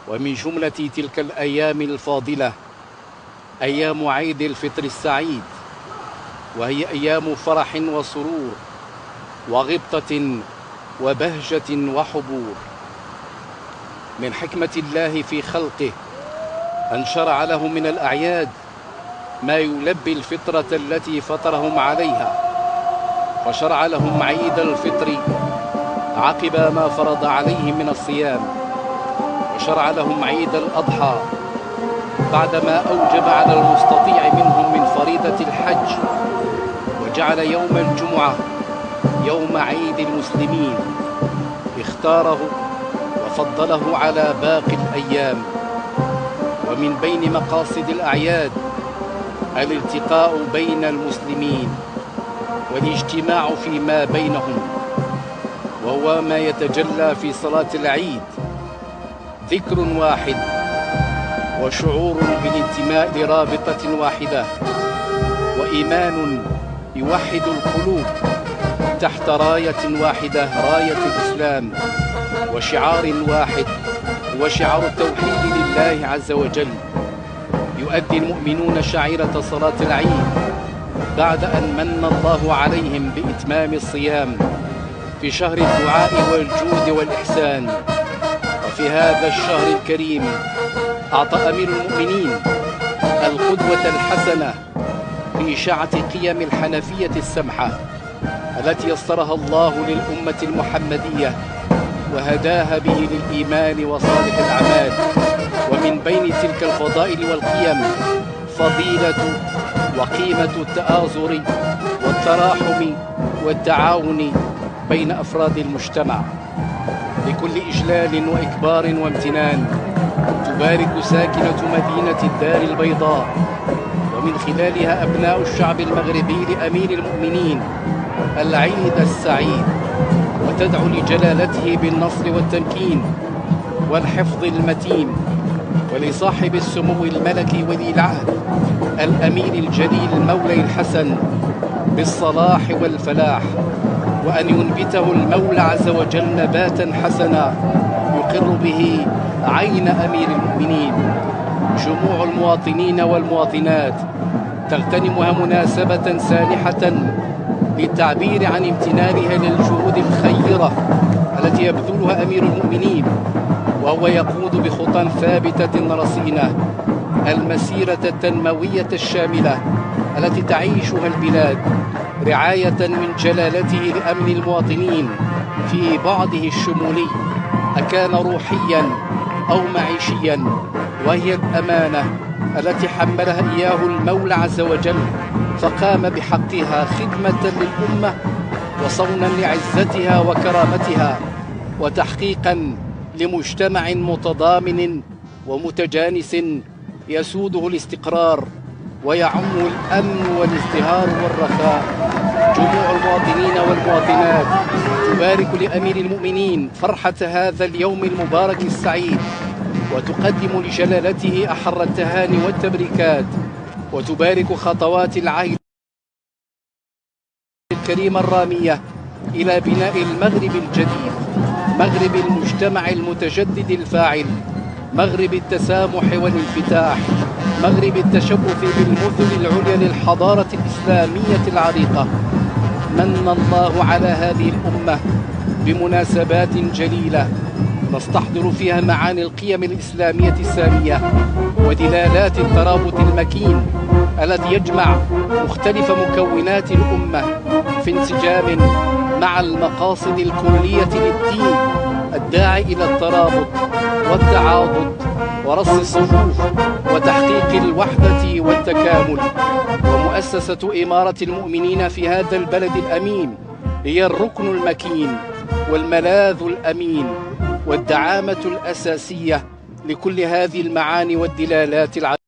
ومن جملة تلك الأيام الفاضلة أيام عيد الفطر السعيد، وهي أيام فرح وسرور وغبطة وبهجة وحبور. من حكمة الله في خلقه أن شرع لهم من الأعياد ما يلبي الفطرة التي فطرهم عليها، فشرع لهم عيد الفطر عقب ما فرض عليهم من الصيام، وشرع لهم عيد الأضحى بعدما أوجب على المستطيع منهم من فريضة الحج، وجعل يوم الجمعة يوم عيد المسلمين، اختاره وفضله على باقي الأيام. ومن بين مقاصد الأعياد الالتقاء بين المسلمين والاجتماع فيما بينهم، وهو ما يتجلى في صلاة العيد، ذكر واحد وشعور بالانتماء لرابطة واحدة، وإيمان يوحد القلوب تحت راية واحدة، راية الإسلام، وشعار واحد هو شعار التوحيد لله عز وجل. يؤدي المؤمنون شعيرة صلاة العيد بعد أن من الله عليهم بإتمام الصيام في شهر الدعاء والجود والإحسان. وفي هذا الشهر الكريم أعطى أمير المؤمنين القدوة الحسنة في إشاعة قيم الحنفية السمحة التي يسرها الله للأمة المحمدية وهداها به للإيمان وصالح الأعمال. ومن بين تلك الفضائل والقيم فضيلة وقيمة التآزر والتراحم والتعاون بين أفراد المجتمع. بكل إجلال وإكبار وامتنان تبارك ساكنة مدينة الدار البيضاء ومن خلالها أبناء الشعب المغربي لأمير المؤمنين العيد السعيد، وتدعو لجلالته بالنصر والتمكين والحفظ المتين، ولصاحب السمو الملكي ولي العهد الأمير الجليل المولى الحسن بالصلاح والفلاح، وأن ينبته المولى عز وجل نباتا حسنا يقر به عين أمير المؤمنين. جموع المواطنين والمواطنات تغتنمها مناسبة سانحة للتعبير عن امتنانها للجهود الخيرة التي يبذلها أمير المؤمنين، وهو يقود بخطى ثابتة رصينة المسيرة التنموية الشاملة التي تعيشها البلاد، رعاية من جلالته لأمن المواطنين في بعضه الشمولي أكان روحيا أو معيشيا، وهي الأمانة التي حملها إياه المولى عز وجل، فقام بحقها خدمة للأمة وصونا لعزتها وكرامتها، وتحقيقا لمجتمع متضامن ومتجانس يسوده الاستقرار ويعم الأمن والازدهار والرخاء. جموع المواطنين والمواطنات تبارك لأمير المؤمنين فرحة هذا اليوم المبارك السعيد، وتقدم لجلالته أحر التهاني والتبريكات، وتبارك خطوات العهد الكريمة الرامية إلى بناء المغرب الجديد، مغرب المجتمع المتجدد الفاعل، مغرب التسامح والانفتاح، مغرب التشرف بالمثل العليا للحضارة الإسلامية العريقة. من الله على هذه الأمة بمناسبات جليلة نستحضر فيها معاني القيم الإسلامية السامية ودلالات الترابط المكين الذي يجمع مختلف مكونات الأمة في انسجام مع المقاصد الكلية للدين الداعي إلى الترابط والتعاضد ورص الصفوف وتحقيق الوحدة والتكامل. ومؤسسة إمارة المؤمنين في هذا البلد الأمين هي الركن المكين والملاذ الأمين والدعامة الأساسية لكل هذه المعاني والدلالات العظيمة.